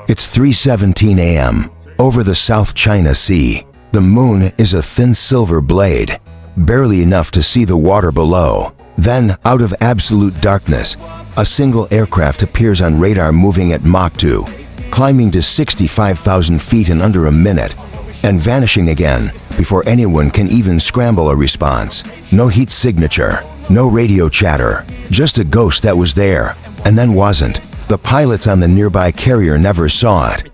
It's 3:17 a.m. over the South China Sea. The moon is a thin silver blade, barely enough to see the water below. Then, out of absolute darkness, a single aircraft appears on radar moving at Mach 2, climbing to 65,000 feet in under a minute, and vanishing again before anyone can even scramble a response. No heat signature, no radio chatter, just a ghost that was there, and then wasn't. The pilots on the nearby carrier never saw it.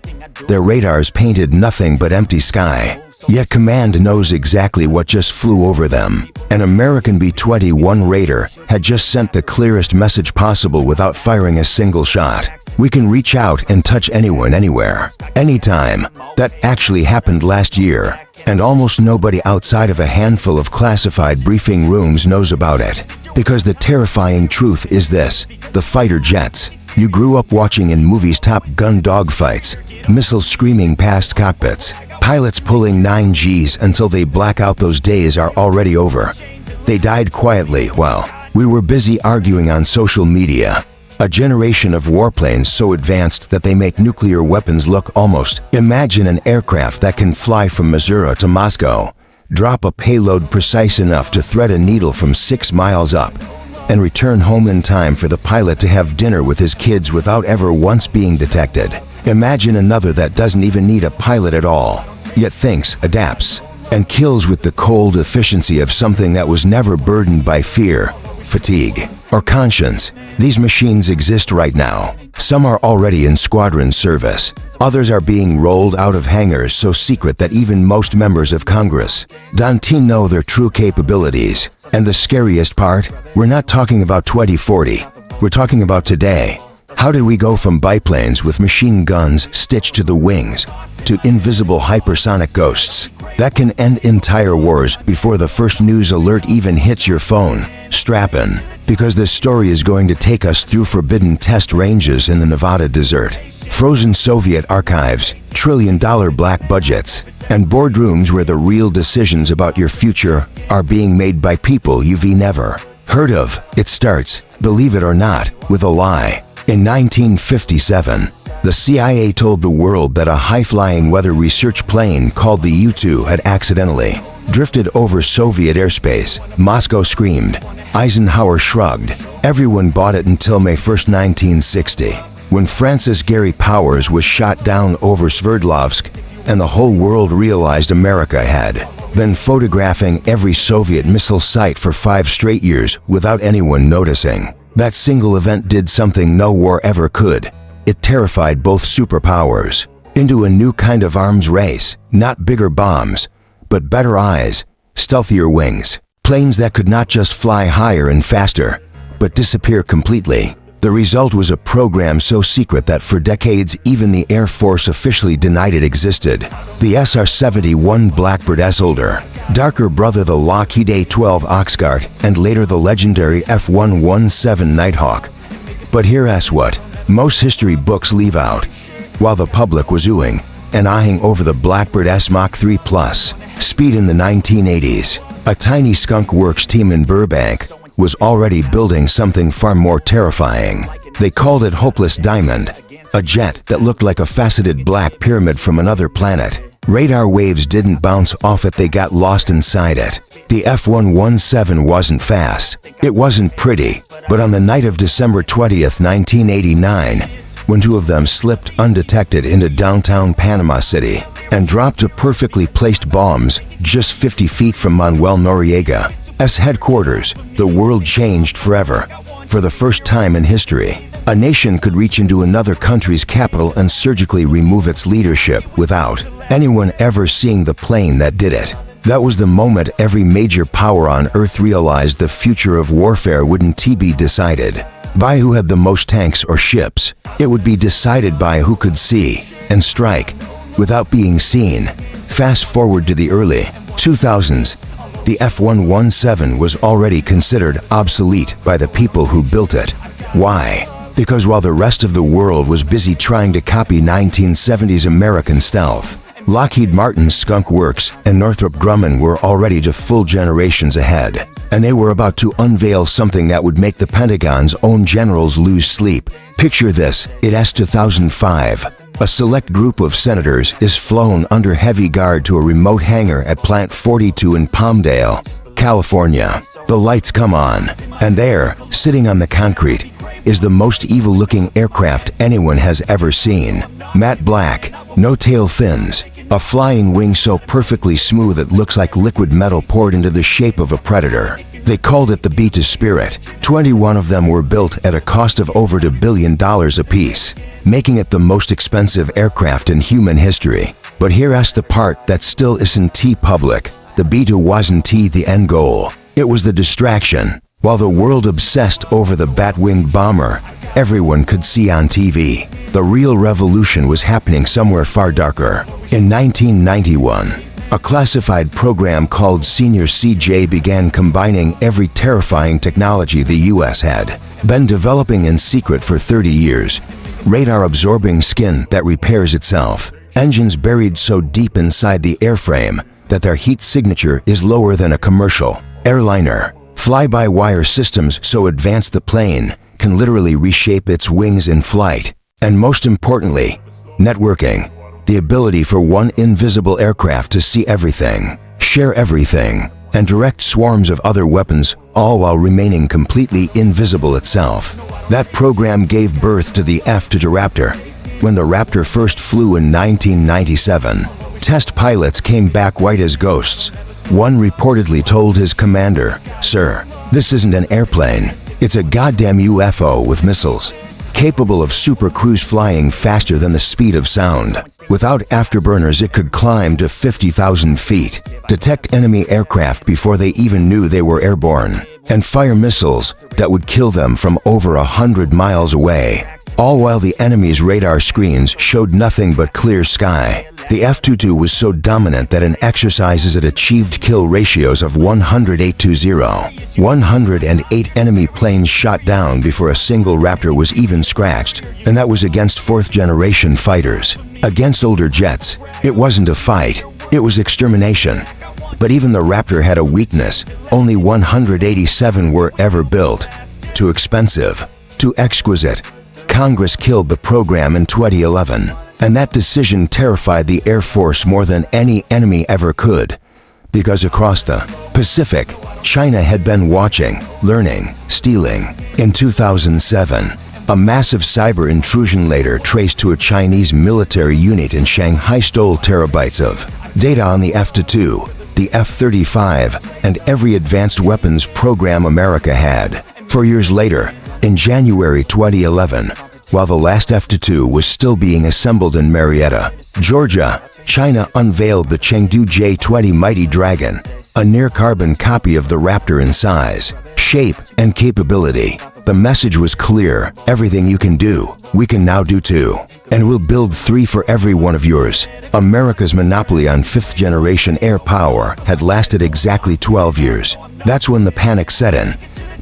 Their radars painted nothing but empty sky. Yet command knows exactly what just flew over them. An American B-21 Raider had just sent the clearest message possible without firing a single shot. We can reach out and touch anyone anywhere, anytime. That actually happened last year, and almost nobody outside of a handful of classified briefing rooms knows about it. Because the terrifying truth is this: the fighter jets you grew up watching in movies, Top Gun dogfights, missiles screaming past cockpits, pilots pulling 9Gs until they black out, those days are already over. They died quietly while we were busy arguing on social media. A generation of warplanes so advanced that they make nuclear weapons look almost. Imagine an aircraft that can fly from Missouri to Moscow, drop a payload precise enough to thread a needle from 6 miles up, and return home in time for the pilot to have dinner with his kids without ever once being detected. Imagine another that doesn't even need a pilot at all, yet thinks, adapts, and kills with the cold efficiency of something that was never burdened by fear, fatigue, or conscience. These machines exist right now. Some are already in squadron service. Others are being rolled out of hangars so secret that even most members of Congress don't know their true capabilities. And the scariest part? We're not talking about 2040. We're talking about today. How did we go from biplanes with machine guns stitched to the wings to invisible hypersonic ghosts that can end entire wars before the first news alert even hits your phone? Strap in, because this story is going to take us through forbidden test ranges in the Nevada desert, frozen Soviet archives, trillion-dollar black budgets, and boardrooms where the real decisions about your future are being made by people you've never heard of. It starts, believe it or not, with a lie. In 1957, the CIA told the world that a high-flying weather research plane called the U-2 had accidentally drifted over Soviet airspace. Moscow screamed. Eisenhower shrugged. Everyone bought it until May 1, 1960, when Francis Gary Powers was shot down over Sverdlovsk, and the whole world realized America had been photographing every Soviet missile site for 5 straight years without anyone noticing. That single event did something no war ever could. It terrified both superpowers into a new kind of arms race. Not bigger bombs, but better eyes, stealthier wings, planes that could not just fly higher and faster, but disappear completely. The result was a program so secret that for decades even the Air Force officially denied it existed. The SR-71 Blackbird S, older, darker brother the Lockheed A-12 Oxguard, and later the legendary F-117 Nighthawk. But here's what most history books leave out. While the public was oohing and ahhing over the Blackbird S Mach 3 Plus speed in the 1980s, a tiny skunk works team in Burbank was already building something far more terrifying. They called it Hopeless Diamond, a jet that looked like a faceted black pyramid from another planet. Radar waves didn't bounce off it, they got lost inside it. The F-117 wasn't fast, it wasn't pretty, but on the night of December 20th, 1989, when 2 of them slipped undetected into downtown Panama City and dropped a perfectly placed bombs just 50 feet from Manuel Noriega's headquarters, the world changed forever. For the first time in history, a nation could reach into another country's capital and surgically remove its leadership without anyone ever seeing the plane that did it. That was the moment every major power on Earth realized the future of warfare wouldn't be decided by who had the most tanks or ships. It would be decided by who could see and strike without being seen. Fast forward to the early 2000s. The F-117 was already considered obsolete by the people who built it. Why? Because while the rest of the world was busy trying to copy 1970s American stealth, Lockheed Martin's Skunk Works and Northrop Grumman were already to full generations ahead, and they were about to unveil something that would make the Pentagon's own generals lose sleep. Picture this, it's 2005. A select group of senators is flown under heavy guard to a remote hangar at Plant 42 in Palmdale, California. The lights come on, and there, sitting on the concrete, is the most evil-looking aircraft anyone has ever seen. Matte black, no tail fins, a flying wing so perfectly smooth it looks like liquid metal poured into the shape of a predator. They called it the Beta Spirit. 21 of them were built at a cost of over $2 billion apiece, making it the most expensive aircraft in human history. But here's the part that still isn't public. The Beta wasn't the end goal. It was the distraction. While the world obsessed over the Batwing bomber, everyone could see on TV, the real revolution was happening somewhere far darker. In 1991, a classified program called Senior CJ began combining every terrifying technology the US had been developing in secret for 30 years. Radar-absorbing skin that repairs itself, engines buried so deep inside the airframe that their heat signature is lower than a commercial airliner, fly-by-wire systems so advanced the plane can literally reshape its wings in flight, and most importantly, networking. The ability for one invisible aircraft to see everything, share everything, and direct swarms of other weapons, all while remaining completely invisible itself. That program gave birth to the F-22 Raptor. When the Raptor first flew in 1997, test pilots came back white as ghosts. One reportedly told his commander, "Sir, this isn't an airplane. It's a goddamn UFO with missiles, capable of super cruise flying faster than the speed of sound. Without afterburners, it could climb to 50,000 feet, detect enemy aircraft before they even knew they were airborne, and fire missiles that would kill them from over 100 miles away, all while the enemy's radar screens showed nothing but clear sky." The F-22 was so dominant that in exercises it achieved kill ratios of 108 to 0. 108 enemy planes shot down before a single Raptor was even scratched, and that was against fourth-generation fighters. Against older jets, it wasn't a fight, it was extermination. But even the Raptor had a weakness. Only 187 were ever built. Too expensive, too exquisite. Congress killed the program in 2011. And that decision terrified the Air Force more than any enemy ever could. Because across the Pacific, China had been watching, learning, stealing. In 2007, a massive cyber intrusion later traced to a Chinese military unit in Shanghai stole terabytes of data on the F-22, the F-35, and every advanced weapons program America had. 4 years later, in January 2011, while the last F-22 was still being assembled in Marietta, Georgia, China unveiled the Chengdu J-20 Mighty Dragon, a near-carbon copy of the Raptor in size, shape, and capability. The message was clear: everything you can do, we can now do too. And we'll build 3 for every one of yours. America's monopoly on fifth-generation air power had lasted exactly 12 years. That's when the panic set in.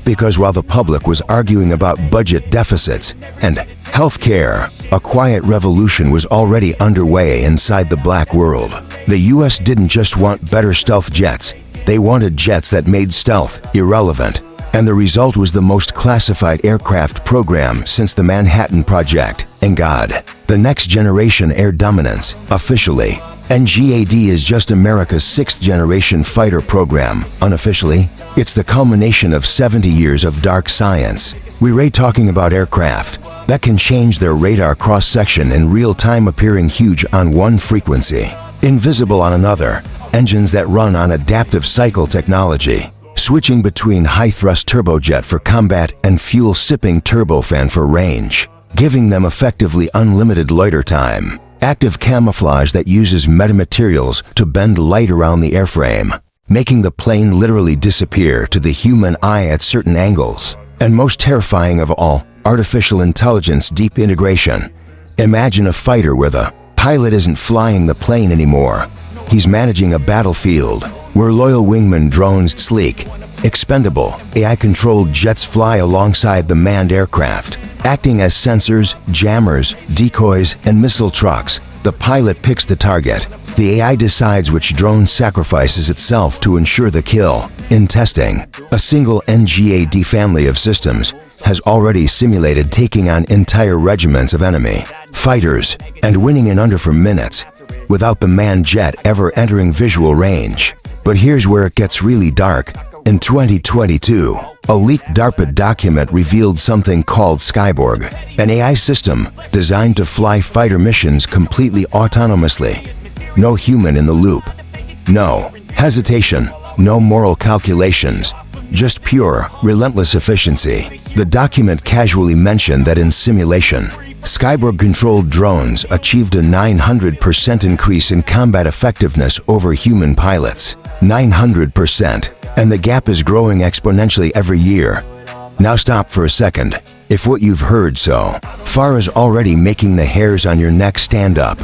Because while the public was arguing about budget deficits and health care, a quiet revolution was already underway inside the black world. The US didn't just want better stealth jets, they wanted jets that made stealth irrelevant. And the result was the most classified aircraft program since the Manhattan Project. And God, the next generation air dominance, officially. NGAD is just America's 6th-generation fighter program. Unofficially, it's the culmination of 70 years of dark science. We're talking about aircraft that can change their radar cross-section in real time, appearing huge on one frequency, invisible on another, engines that run on adaptive cycle technology, switching between high-thrust turbojet for combat and fuel-sipping turbofan for range, giving them effectively unlimited loiter time. Active camouflage that uses metamaterials to bend light around the airframe, making the plane literally disappear to the human eye at certain angles. And most terrifying of all, artificial intelligence deep integration. Imagine a fighter where the pilot isn't flying the plane anymore. He's managing a battlefield where loyal wingman drones sleek, Expendable, AI-controlled jets fly alongside the manned aircraft. Acting as sensors, jammers, decoys, and missile trucks, the pilot picks the target. The AI decides which drone sacrifices itself to ensure the kill. In testing, a single NGAD family of systems has already simulated taking on entire regiments of enemy fighters and winning in under 4 minutes, without the manned jet ever entering visual range. But here's where it gets really dark. In 2022, a leaked DARPA document revealed something called Skyborg, an AI system designed to fly fighter missions completely autonomously. No human in the loop. No hesitation, no moral calculations, just pure, relentless efficiency. The document casually mentioned that in simulation, Skyborg-controlled drones achieved a 900% increase in combat effectiveness over human pilots. 900%. And the gap is growing exponentially every year. Now stop for a second. If what you've heard so far is already making the hairs on your neck stand up,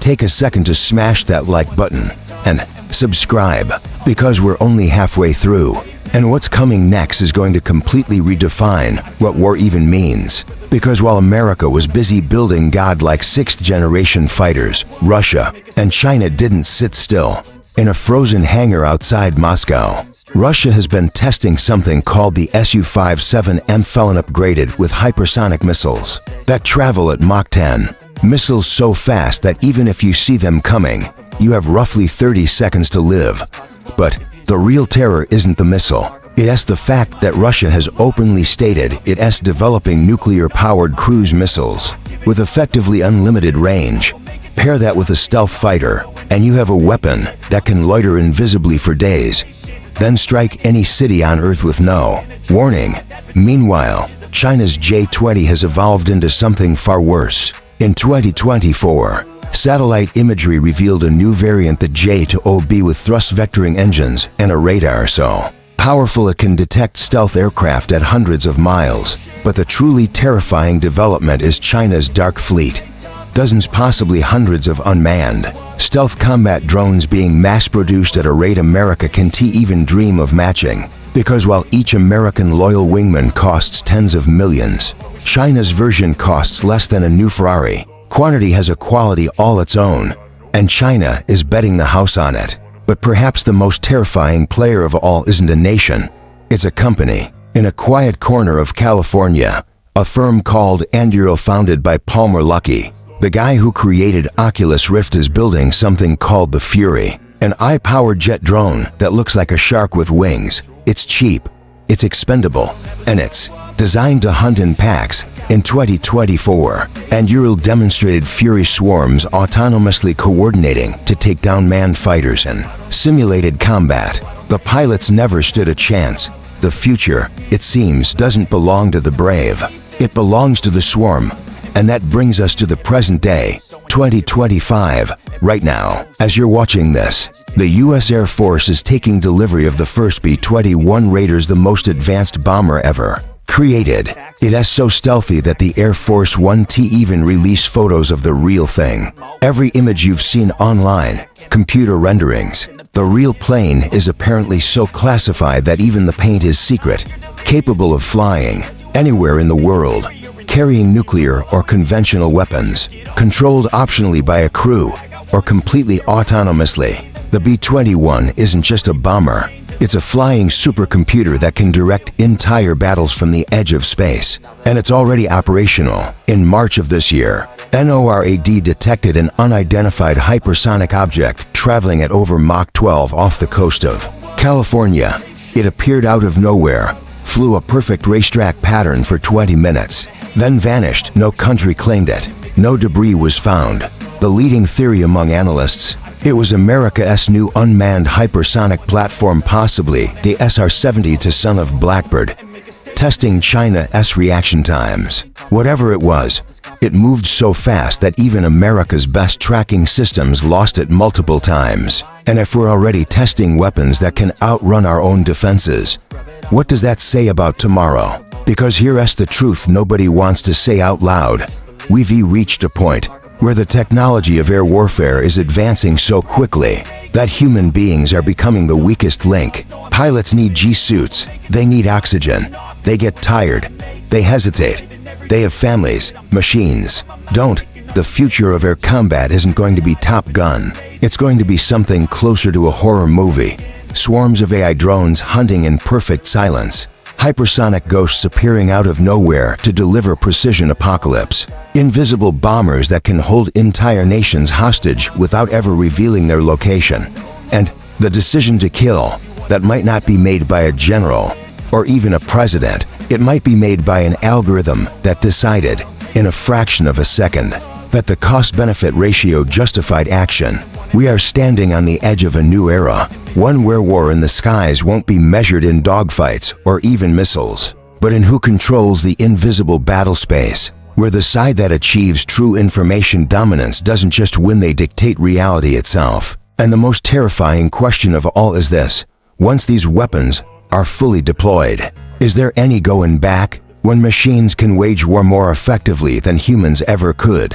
take a second to smash that like button and subscribe, because we're only halfway through. And what's coming next is going to completely redefine what war even means. Because while America was busy building godlike 6th-generation fighters, Russia and China didn't sit still. In a frozen hangar outside Moscow, Russia has been testing something called the Su-57M Felon upgraded with hypersonic missiles that travel at Mach 10. Missiles so fast that even if you see them coming, you have roughly 30 seconds to live. But the real terror isn't the missile. It's the fact that Russia has openly stated it's developing nuclear-powered cruise missiles with effectively unlimited range. Pair that with a stealth fighter, and you have a weapon that can loiter invisibly for days, then strike any city on Earth with no warning. Meanwhile, China's J-20 has evolved into something far worse. In 2024, satellite imagery revealed a new variant, the J-OB, with thrust vectoring engines and a radar so powerful it can detect stealth aircraft at hundreds of miles. But the truly terrifying development is China's dark fleet. Dozens, possibly hundreds of unmanned stealth combat drones being mass-produced at a rate America can't even dream of matching. Because while each American loyal wingman costs tens of millions, China's version costs less than a new Ferrari. Quantity has a quality all its own, and China is betting the house on it. But perhaps the most terrifying player of all isn't a nation, it's a company. In a quiet corner of California, a firm called Anduril, founded by Palmer Luckey, the guy who created Oculus Rift, is building something called the Fury, an AI-powered jet drone that looks like a shark with wings. It's cheap, it's expendable, and it's designed to hunt in packs. In 2024, Anduril demonstrated Fury swarms autonomously coordinating to take down manned fighters in simulated combat. The pilots never stood a chance. The future, it seems, doesn't belong to the brave. It belongs to the swarm. And that brings us to the present day, 2025. Right now, as you're watching this, the U.S. Air Force is taking delivery of the first B-21 Raiders, the most advanced bomber ever created. It's so stealthy that the Air Force One even released photos of the real thing. Every image you've seen online, computer renderings. The real plane is apparently so classified that even the paint is secret, capable of flying anywhere in the world, carrying nuclear or conventional weapons, controlled optionally by a crew or completely autonomously. The B-21 isn't just a bomber, it's a flying supercomputer that can direct entire battles from the edge of space. And it's already operational. In March of this year, NORAD detected an unidentified hypersonic object traveling at over Mach 12 off the coast of California. It appeared out of nowhere, flew a perfect racetrack pattern for 20 minutes, then vanished. No country claimed it. No debris was found. The leading theory among analysts: it was America's new unmanned hypersonic platform, possibly the SR-72 son of Blackbird, testing China's reaction times. Whatever it was, it moved so fast that even America's best tracking systems lost it multiple times. And if we're already testing weapons that can outrun our own defenses, what does that say about tomorrow? Because here's the truth nobody wants to say out loud. We've reached a point where the technology of air warfare is advancing so quickly that human beings are becoming the weakest link. Pilots need G-suits, they need oxygen, they get tired, they hesitate, they have families, machines don't. The future of air combat isn't going to be Top Gun. It's going to be something closer to a horror movie. Swarms of AI drones hunting in perfect silence. Hypersonic ghosts appearing out of nowhere to deliver precision apocalypse. Invisible bombers that can hold entire nations hostage without ever revealing their location. And the decision to kill that might not be made by a general or even a president. It might be made by an algorithm that decided in a fraction of a second that the cost-benefit ratio justified action. We are standing on the edge of a new era, one where war in the skies won't be measured in dogfights or even missiles, but in who controls the invisible battle space, where the side that achieves true information dominance doesn't just win, they dictate reality itself. And the most terrifying question of all is this: once these weapons are fully deployed, is there any going back? When machines can wage war more effectively than humans ever could,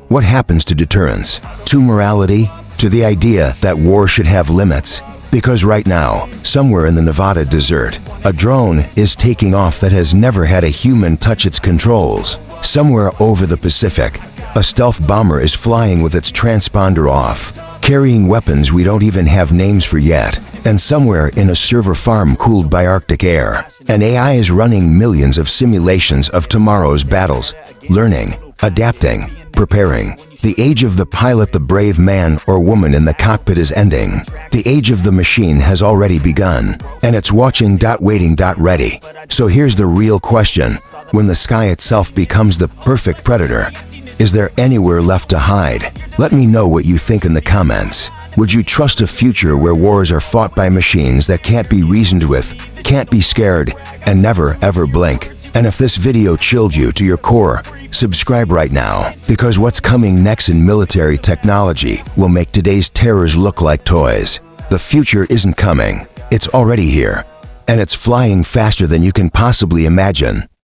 what happens to deterrence, to morality, to the idea that war should have limits? Because right now, somewhere in the Nevada desert, a drone is taking off that has never had a human touch its controls. Somewhere over the Pacific, a stealth bomber is flying with its transponder off, carrying weapons we don't even have names for yet. And somewhere in a server farm cooled by Arctic air, an AI is running millions of simulations of tomorrow's battles, learning, adapting, preparing. The age of the pilot, the brave man or woman in the cockpit, is ending. The age of the machine has already begun, and it's watching, waiting, ready. So here's the real question: when the sky itself becomes the perfect predator, is there anywhere left to hide? Let me know what you think in the comments. Would you trust a future where wars are fought by machines that can't be reasoned with, can't be scared, and never ever blink? And if this video chilled you to your core, subscribe right now, because what's coming next in military technology will make today's terrors look like toys. The future isn't coming, it's already here, and it's flying faster than you can possibly imagine.